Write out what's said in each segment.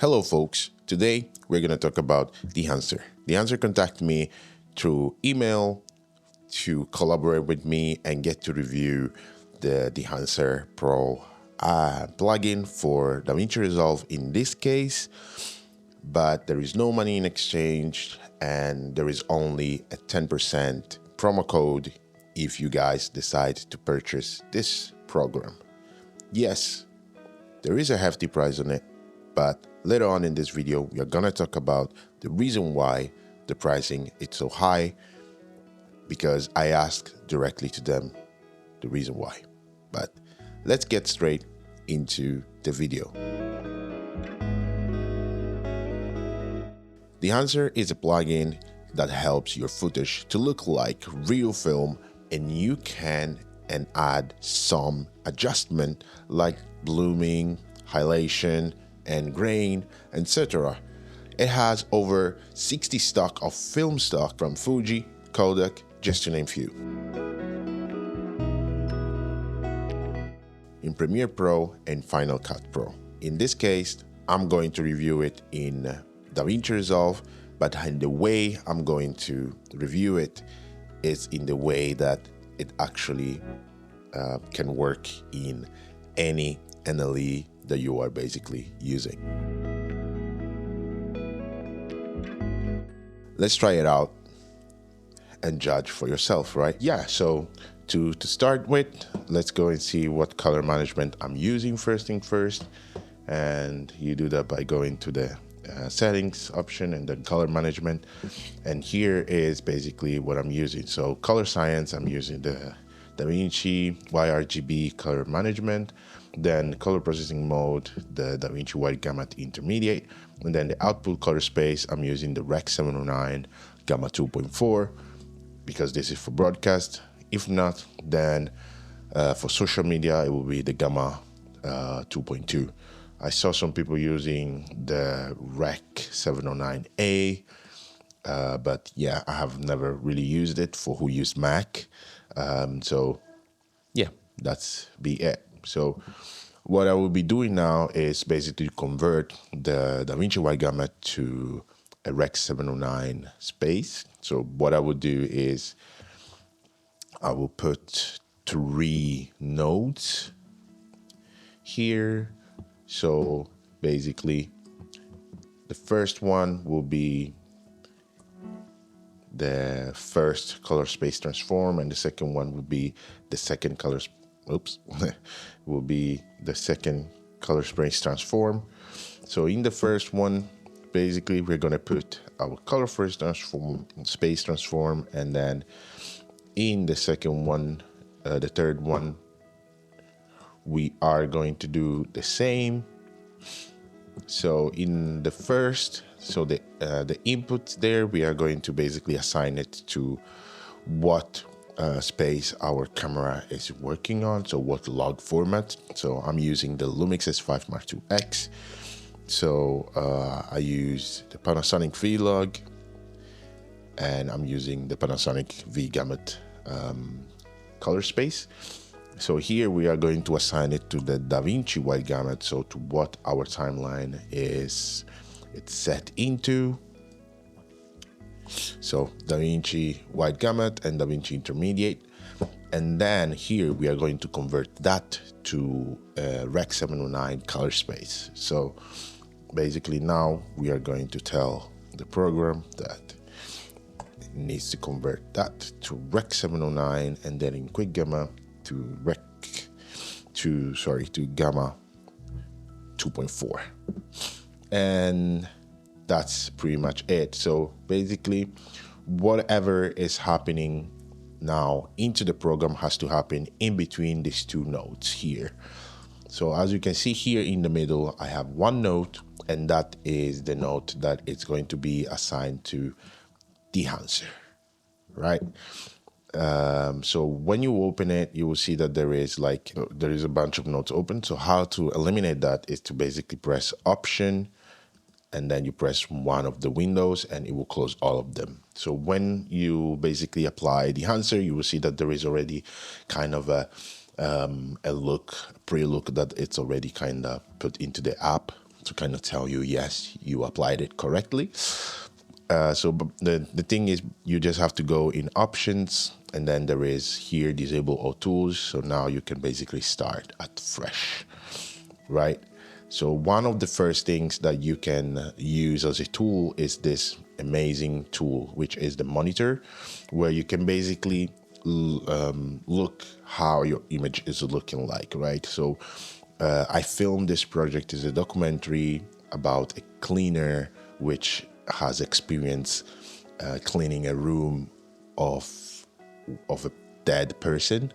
Hello folks, today we're going to talk about Dehancer. Dehancer contacted me through email to collaborate with me and get to review the Dehancer Pro plugin for DaVinci Resolve in this case, but there is no money in exchange and there is only a 10% promo code if you guys decide to purchase this program. Yes, there is a hefty price on it, but later on in this video, we are gonna talk about the reason why the pricing is so high, because I asked directly to them the reason why. But let's get straight into the video. Dehancer is a plugin that helps your footage to look like real film, and you can add some adjustment like blooming, halation, and grain, etc. It has over 60 stock of film stock from Fuji, Kodak, just to name few. In Premiere Pro and Final Cut Pro. In this case, I'm going to review it in DaVinci Resolve, but in the way I'm going to review it is in the way that it actually can work in any NLE that you are basically using. Let's try it out and judge for yourself, right? Yeah, so to start with, let's go and see what color management I'm using first thing first. And you do that by going to the settings option and then color management. And here is basically what I'm using. So color science, I'm using the DaVinci YRGB color management. Then color processing mode, the DaVinci Wide Gamut Intermediate, and then the output color space, I'm using the Rec 709 Gamma 2.4 because this is for broadcast. If not, then for social media, it will be the Gamma 2.2. I saw some people using the Rec 709A, but yeah, I have never really used it for who use Mac. So yeah, that's be it. So what I will be doing now is basically convert the DaVinci Wide Gamut to a Rec 709 space. So what I would do is I will put 3 nodes here. So basically the first one will be the first color space transform, and the second one will be the second color will be the second color space transform. So in the first one, basically we're going to put our color first transform, space transform, and then in the second one, the third one, we are going to do the same. So in the first, so the inputs there, we are going to basically assign it to what space our camera is working on, so what log format. So I'm using the Lumix S5IIX. So I use the Panasonic Vlog, and I'm using the Panasonic V Gamut color space. So here we are going to assign it to the DaVinci Wide Gamut, so to what our timeline is it's set into. So DaVinci Wide Gamut and DaVinci Intermediate, and then here we are going to convert that to Rec 709 color space. So basically now we are going to tell the program that it needs to convert that to Rec 709, and then in Quick Gamma to Gamma 2.4, and that's pretty much it. So basically whatever is happening now into the program has to happen in between these 2 nodes here. So as you can see here in the middle, I have 1 node, and that is the node that it's going to be assigned to Dehancer, right? So when you open it, you will see that there is a bunch of nodes open. So how to eliminate that is to basically press Option, and then you press one of the windows and it will close all of them. So when you basically apply Dehancer, you will see that there is already kind of a pre-look that it's already kind of put into the app to kind of tell you, yes, you applied it correctly. The thing is, you just have to go in options, and then there is here disable all tools. So now you can basically start at fresh, right? So one of the first things that you can use as a tool is this amazing tool, which is the monitor, where you can basically look how your image is looking like, right? So I filmed this project as a documentary about a cleaner which has experience cleaning a room of a dead person.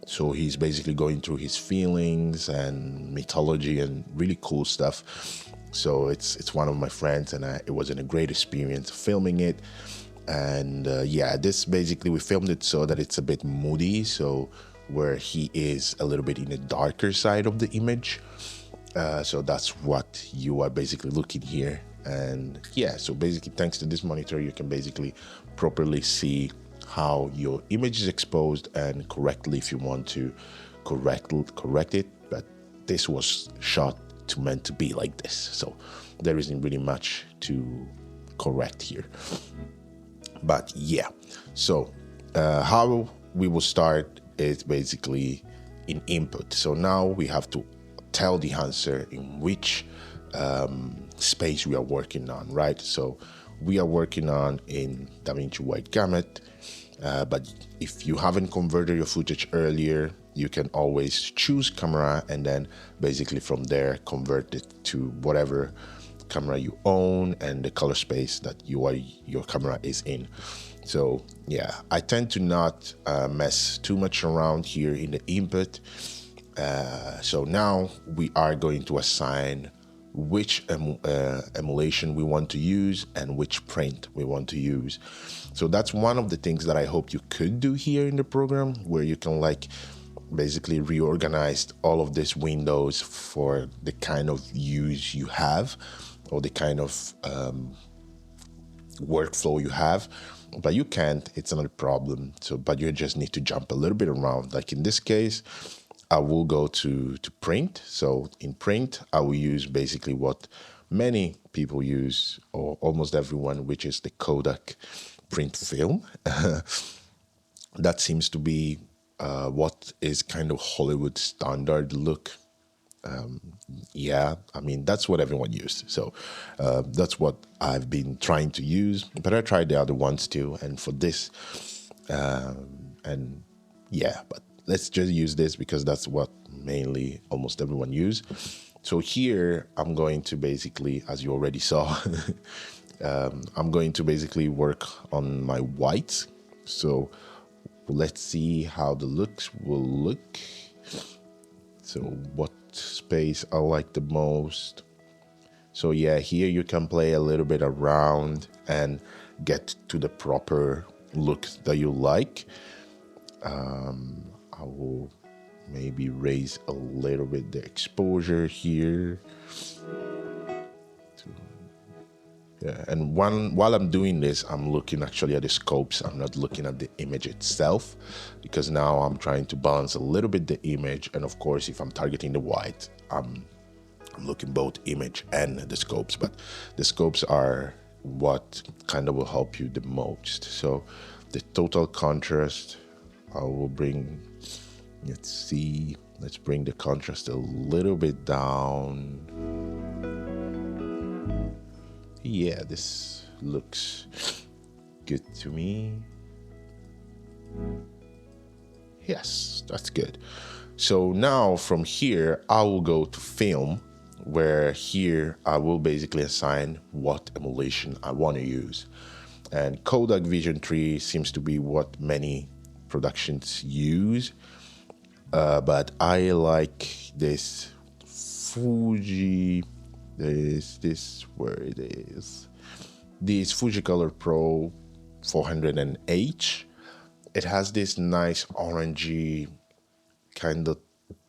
So he's basically going through his feelings and mythology and really cool stuff. So it's one of my friends, and it was a great experience filming it. And yeah, this basically we filmed it so that it's a bit moody, so where he is a little bit in the darker side of the image. So that's what you are basically looking here. And yeah, so basically thanks to this monitor, you can basically properly see how your image is exposed and correctly if you want to correct it. But this was shot to meant to be like this, so there isn't really much to correct here. But yeah, so how we will start is basically in input. So now we have to tell Dehancer in which space we are working on, right? So we are working on in DaVinci Wide Gamut, but if you haven't converted your footage earlier, you can always choose camera and then basically from there convert it to whatever camera you own and the color space that your camera is in. So yeah, I tend to not mess too much around here in the input. So now we are going to assign which emulation we want to use and which print we want to use. So that's one of the things that I hope you could do here in the program, where you can like basically reorganize all of these windows for the kind of use you have or the kind of workflow you have. But you can't, it's not a problem. So, but you just need to jump a little bit around. Like in this case, I will go to print. So in print, I will use basically what many people use, or almost everyone, which is the Kodak print film. That seems to be what is kind of Hollywood standard look. Yeah, I mean, that's what everyone used. So that's what I've been trying to use, but I tried the other ones too. And for this, and yeah, but let's just use this because that's what mainly almost everyone use. So here I'm going to basically, as you already saw, I'm going to basically work on my whites. So let's see how the looks will look. So what space I like the most. So yeah, here you can play a little bit around and get to the proper look that you like. I will maybe raise a little bit the exposure here. Yeah, and while I'm doing this, I'm looking actually at the scopes. I'm not looking at the image itself, because now I'm trying to balance a little bit the image. And of course, if I'm targeting the white, I'm looking both image and the scopes. But the scopes are what kind of will help you the most. So the total contrast, I will bring, let's bring the contrast a little bit down. Yeah, this looks good to me. Yes, that's good. So now from here, I will go to film, where here I will basically assign what emulation I want to use. And Kodak Vision 3 seems to be what many productions use, but I like this Fuji. This where it is. This Fujicolor Pro 400H. It has this nice orangey kind of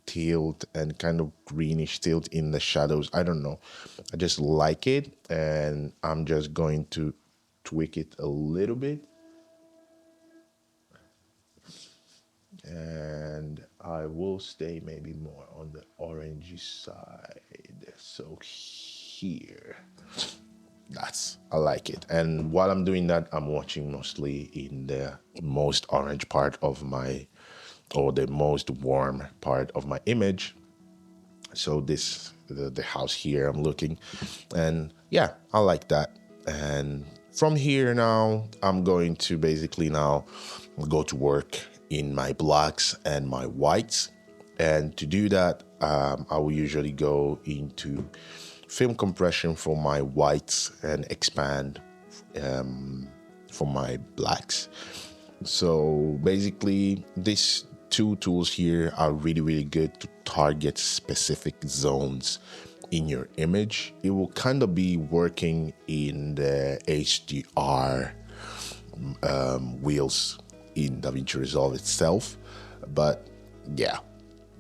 tilt and kind of greenish tilt in the shadows. I don't know. I just like it, and I'm just going to tweak it a little bit. And I will stay maybe more on the orangey side. So here. I like it. And while I'm doing that, I'm watching mostly in the most orange part of my, or the most warm part of my image. So the house here I'm looking, and yeah, I like that. And from here now, I'm going to basically now go to work in my blacks and my whites. And to do that, I will usually go into film compression for my whites and expand for my blacks. So basically, these two tools here are really good to target specific zones in your image. It will kind of be working in the HDR wheels in DaVinci Resolve itself, but yeah,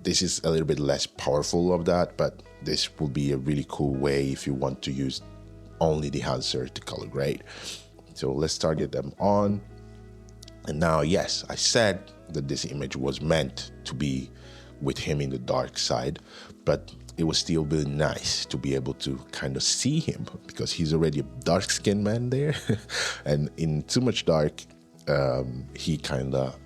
this is a little bit less powerful of that, but this will be a really cool way if you want to use only Dehancer to color grade. So let's target them on. And now, yes, I said that this image was meant to be with him in the dark side, but it would still be nice to be able to kind of see him because he's already a dark-skinned man there. And in too much dark, he kind of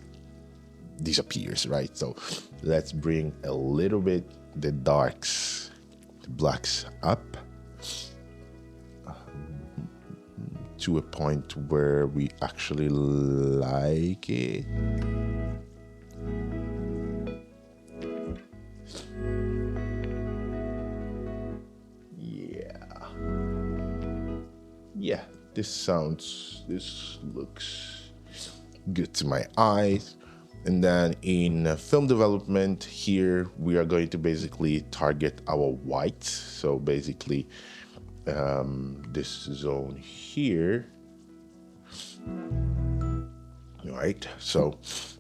disappears, right? So let's bring a little bit the darks, the blacks up to a point where we actually like it. Yeah, this looks good to my eyes. And then in film development here, we are going to basically target our whites. So basically this zone here. All right, so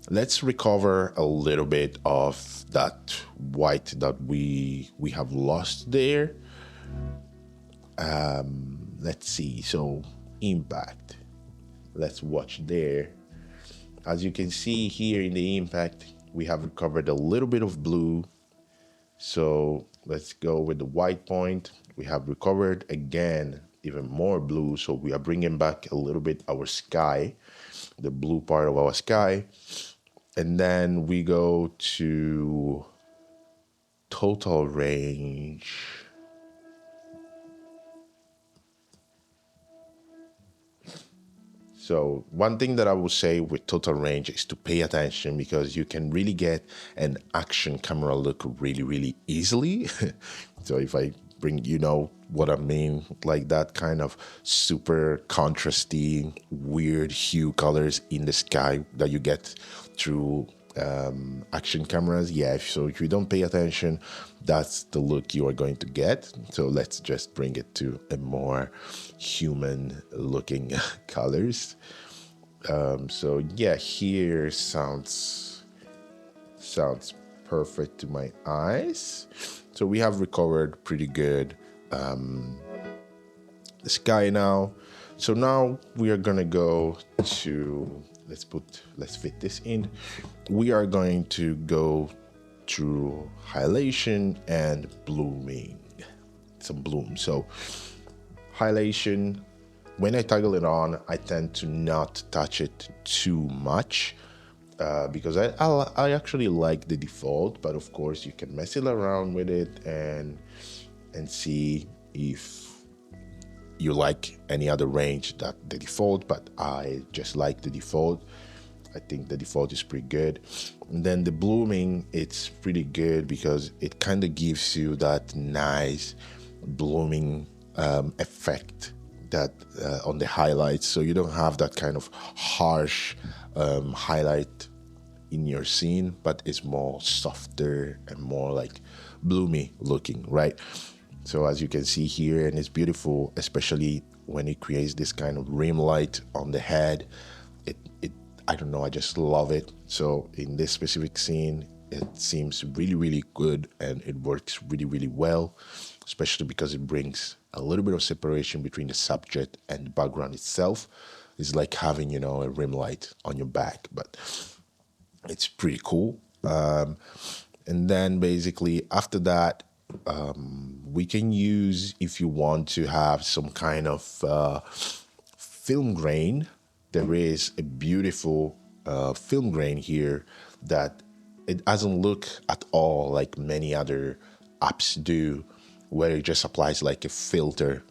let's recover a little bit of that white that we have lost there. Let's see, so impact, let's watch there. As you can see here in the impact, we have recovered a little bit of blue. So let's go with the white point. We have recovered again even more blue, so we are bringing back a little bit our sky, the blue part of our sky. And then we go to total range. So one thing that I will say with total range is to pay attention because you can really get an action camera look really easily. So if I bring, you know what I mean, like that kind of super contrasty, weird hue colors in the sky that you get through action cameras. Yeah, so if you don't pay attention, that's the look you are going to get. So let's just bring it to a more human looking colors. So yeah, here sounds perfect to my eyes. So we have recovered pretty good the sky now. So now we are gonna go to, let's fit this in. We are going to go through halation and blooming, some bloom. So halation, when I toggle it on, I tend to not touch it too much because I actually like the default, but of course you can mess it around with it and see if you like any other range that the default, but I just like the default. I think the default is pretty good. And then the blooming, it's pretty good because it kind of gives you that nice blooming effect that on the highlights, so you don't have that kind of harsh highlight in your scene, but it's more softer and more like bloomy looking, right? So as you can see here, and it's beautiful, especially when it creates this kind of rim light on the head. I don't know, I just love it. So in this specific scene, it seems really good, and it works really well, especially because it brings a little bit of separation between the subject and the background itself. It's like having, you know, a rim light on your back, but it's pretty cool. And then basically after that, we can use, if you want to have some kind of film grain, there is a beautiful film grain here that it doesn't look at all like many other apps do, where it just applies like a filter.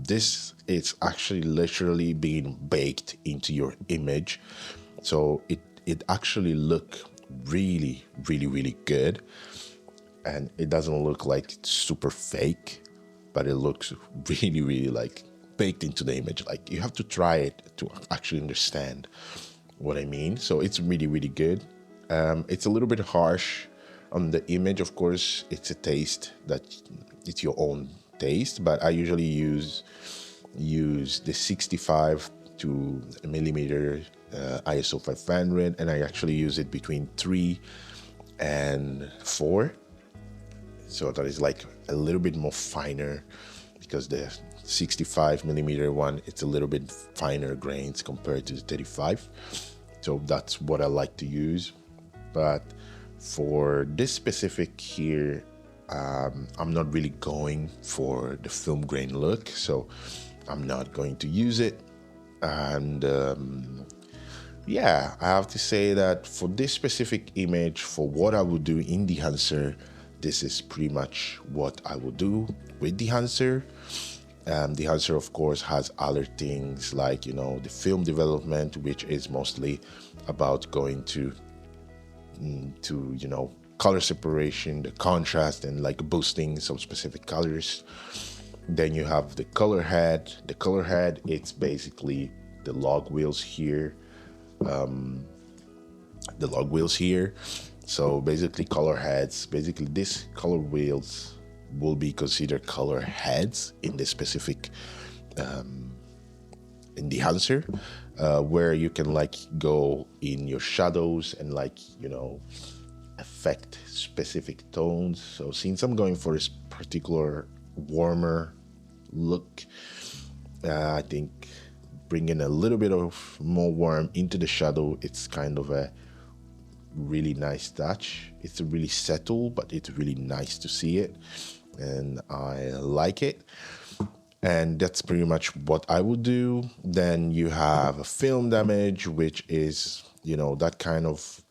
This is actually literally being baked into your image, so it actually look really good, and it doesn't look like super fake, but it looks really like baked into the image. Like, you have to try it to actually understand what I mean. So it's really good. It's a little bit harsh on the image, of course. It's a taste that it's your own taste, but I usually use the 65 to millimeter ISO 500, and I actually use it between 3 and 4. So that is like a little bit more finer, because the 65 millimeter one, it's a little bit finer grains compared to the 35. So that's what I like to use. But for this specific here, I'm not really going for the film grain look, so I'm not going to use it. And yeah, I have to say that for this specific image, for what I would do in Dehancer, this is pretty much what I will do with Dehancer. Dehancer, of course, has other things like, you know, the film development, which is mostly about going to you know, color separation, the contrast, and like boosting some specific colors. Then you have the color head. The color head, it's basically the log wheels here. The log wheels here. So basically color heads, basically these color wheels will be considered color heads in this specific in Dehancer, where you can like go in your shadows and like, you know, affect specific tones. So since I'm going for this particular warmer look, I think bringing a little bit of more warm into the shadow, it's kind of a really nice touch. It's really subtle, but it's really nice to see it, and I like it. And that's pretty much what I would do. Then you have a film damage, which is, you know, that kind of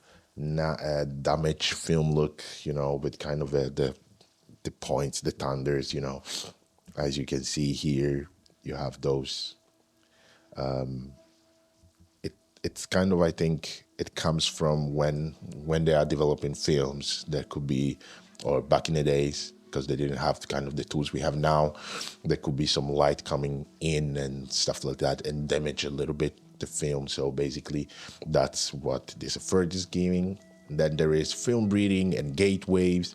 damage film look, you know, with kind of the points, the thunders, you know. As you can see here, you have those. It's kind of, I think it comes from when they are developing films. There could be, or back in the days, because they didn't have kind of the tools we have now, there could be some light coming in and stuff like that and damage a little bit the film. So basically that's what this effect is giving. Then there is film breathing and gate waves.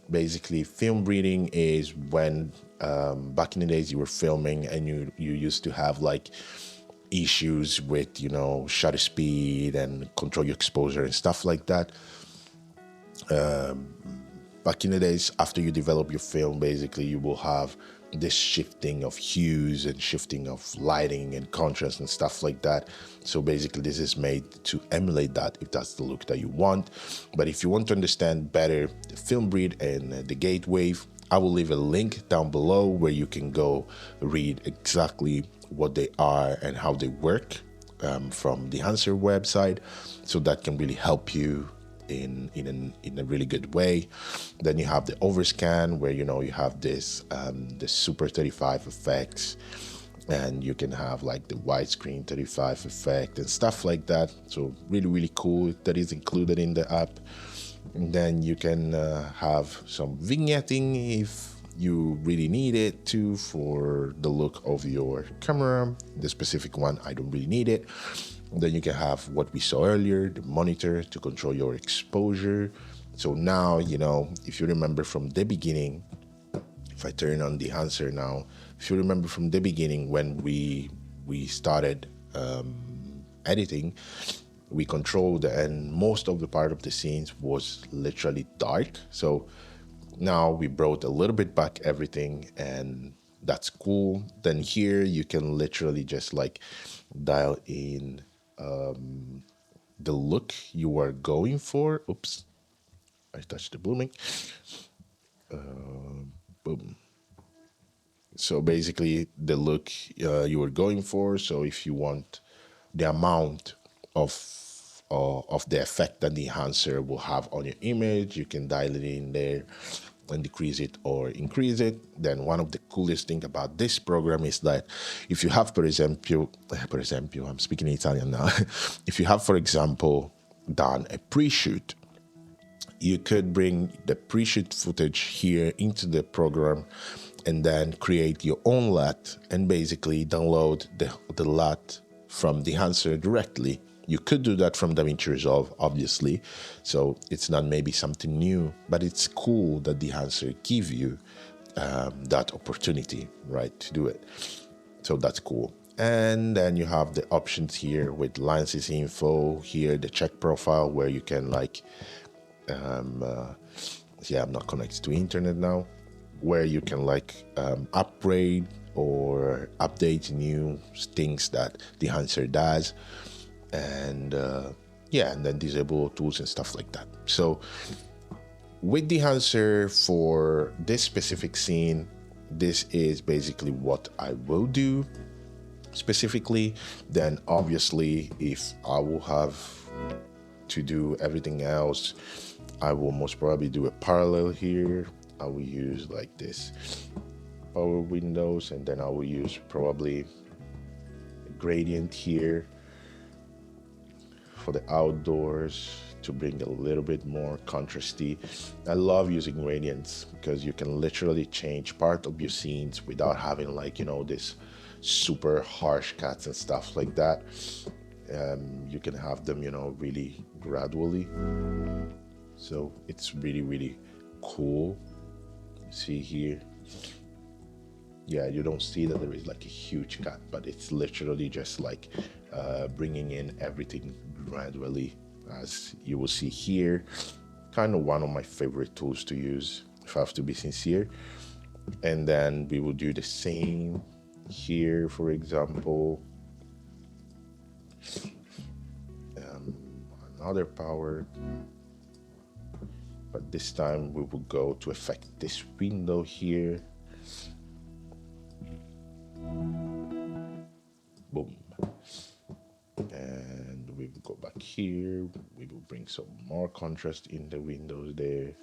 Basically, film breathing is when back in the days you were filming and you used to have like issues with, you know, shutter speed and control your exposure and stuff like that. Back in the days, after you develop your film, basically you will have this shifting of hues and shifting of lighting and contrast and stuff like that. So basically this is made to emulate that, if that's the look that you want. But if you want to understand better the film breathe and the gate wave, I will leave a link down below where you can go read exactly what they are and how they work from the Dehancer website. So that can really help you in a really good way. Then you have the overscan, where, you know, you have this the super 35 effects, and you can have like the widescreen 35 effect and stuff like that. So really cool. That is included in the app. And then you can have some vignetting if you really need it to, for the look of your camera. The specific one, I don't really need it. And then you can have what we saw earlier, the monitor to control your exposure. So now, you know, if you remember from the beginning, if I turn on the Dehancer now, if you remember from the beginning when we started editing, we controlled, and most of the part of the scenes was literally dark. So now we brought a little bit back everything, and that's cool. Then here you can literally just like dial in the look you are going for. Oops, I touched the blooming. Boom. So basically the look you were going for. So if you want the amount of the effect that the enhancer will have on your image, you can dial it in there and decrease it or increase it. Then one of the coolest thing about this program is that if you have, per esempio, I'm speaking Italian now. If you have, for example, done a pre-shoot, you could bring the pre-shoot footage here into the program and then create your own LUT and basically download the LUT from Dehancer directly. You could do that from DaVinci Resolve, obviously, so it's not maybe something new, but it's cool that Dehancer give you that opportunity, right, to do it. So that's cool. And then you have the options here with lenses info, here the check profile where you can like yeah, I'm not connected to internet now, where you can like upgrade or update new things that Dehancer does, and yeah, and then disable tools and stuff like that. So with Dehancer for this specific scene, this is basically what I will do specifically. Then obviously if I will have to do everything else, I will most probably do a parallel here. I will use like this power windows, and then I will use probably a gradient here for the outdoors to bring a little bit more contrasty. I love using gradients because you can literally change part of your scenes without having like, you know, this super harsh cuts and stuff like that. You can have them, you know, really gradually. So it's really, really cool. See here. Yeah, you don't see that there is like a huge cut, but it's literally just like bringing in everything gradually, as you will see here. Kind of one of my favorite tools to use, if I have to be sincere. And then we will do the same here, for example. Another power, but this time we will go to affect this window here. Boom. And we will go back here. We will bring some more contrast in the windows there.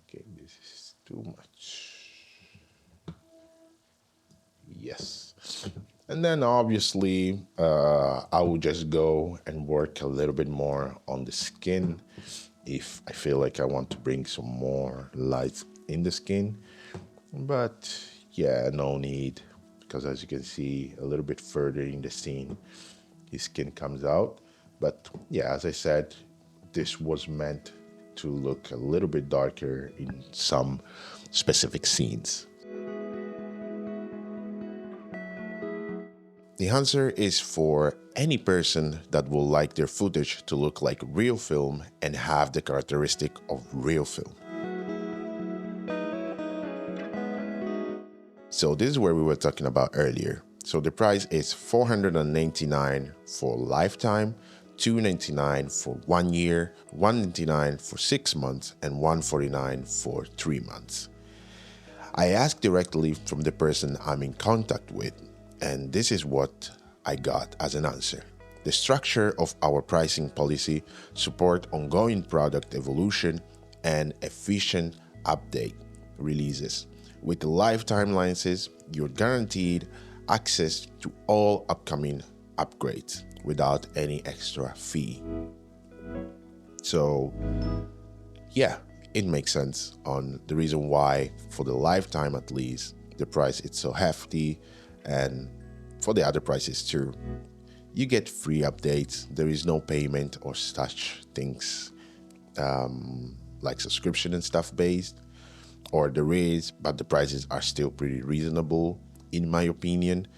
Okay, this is too much. Yes. And then obviously I will just go and work a little bit more on the skin if I feel like I want to bring some more light in the skin. But yeah, no need, because as you can see a little bit further in the scene, his skin comes out. But yeah, as I said, this was meant to look a little bit darker in some specific scenes. Dehancer is for any person that will like their footage to look like real film and have the characteristic of real film. So this is where we were talking about earlier. So the price is $499 for lifetime, $299 for 1 year, $199 for 6 months, and $149 for 3 months. I asked directly from the person I'm in contact with, and this is what I got as an answer. The structure of our pricing policy support ongoing product evolution and efficient update releases. With the lifetime lenses, you're guaranteed access to all upcoming upgrades without any extra fee. So yeah, it makes sense on the reason why for the lifetime at least the price is so hefty, and for the other prices too. You get free updates. There is no payment or such things like subscription and stuff based, or there is, but the prices are still pretty reasonable in my opinion.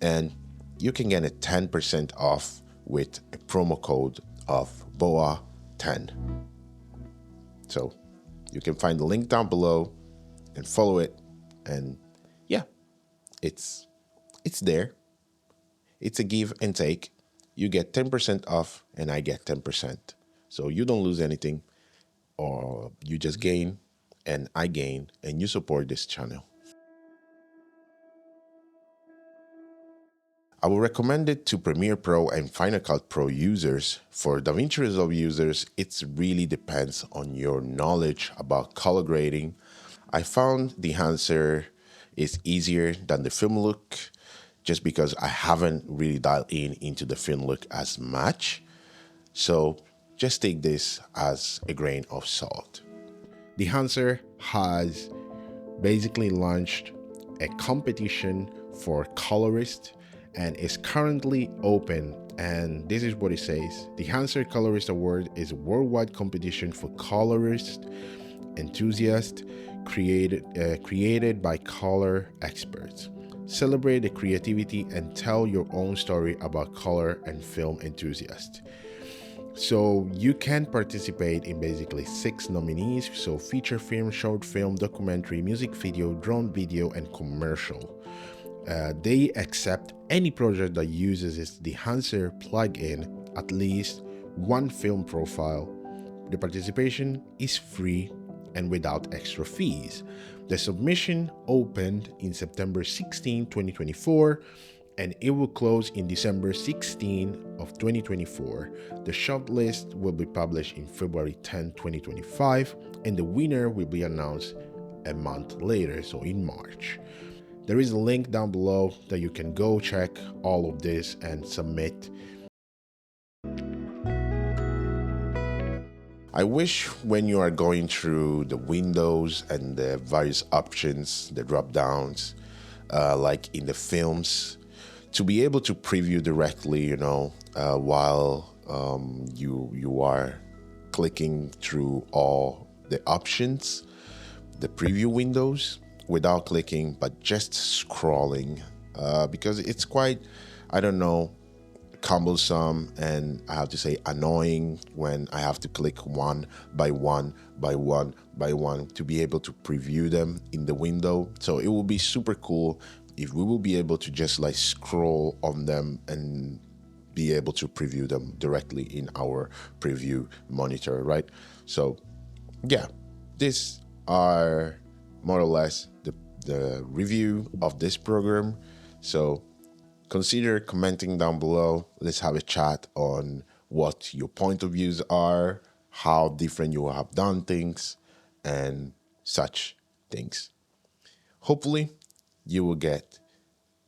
And you can get a 10% off with a promo code of BOA10. So you can find the link down below and follow it, and yeah, it's there. It's a give and take. You get 10% off and I get 10%. So you don't lose anything. or you just gain and I gain and you support this channel. I will recommend it to Premiere Pro and Final Cut Pro users. For DaVinci Resolve users, it really depends on your knowledge about color grading. I found Dehancer is easier than the film look just because I haven't really dialed into the film look as much. So just take this as a grain of salt. Dehancer has basically launched a competition for colorists and is currently open, and this is what it says. The Dehancer Colorist Award is a worldwide competition for colorist enthusiasts created by color experts. Celebrate the creativity and tell your own story about color and film enthusiasts. So you can participate in basically 6 nominees, so feature film, short film, documentary, music video, drone video, and commercial. They accept any project that uses its Dehancer plugin, at least one film profile. The participation is free and without extra fees. The submission opened in September 16, 2024, and it will close in December 16 of 2024. The shortlist will be published in February 10, 2025, and the winner will be announced a month later, so in March. There is a link down below that you can go check all of this and submit. I wish when you are going through the windows and the various options, the drop downs, like in the films, to be able to preview directly, while you are clicking through all the options, the preview windows, without clicking, but just scrolling, because it's quite, I don't know, cumbersome and I have to say annoying when I have to click one by one to be able to preview them in the window. So it will be super cool if we will be able to just like scroll on them and be able to preview them directly in our preview monitor, right? So yeah, these are more or less the review of this program. So consider commenting down below. Let's have a chat on what your point of views are, how different you have done things, and such things. Hopefully, you will get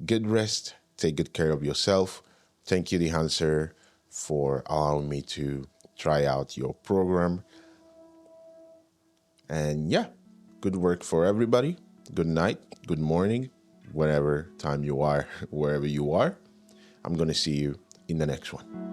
good rest, take good care of yourself. Thank you, Dehancer, for allowing me to try out your program. And yeah, good work for everybody. Good night, good morning, whatever time you are, wherever you are. I'm going to see you in the next one.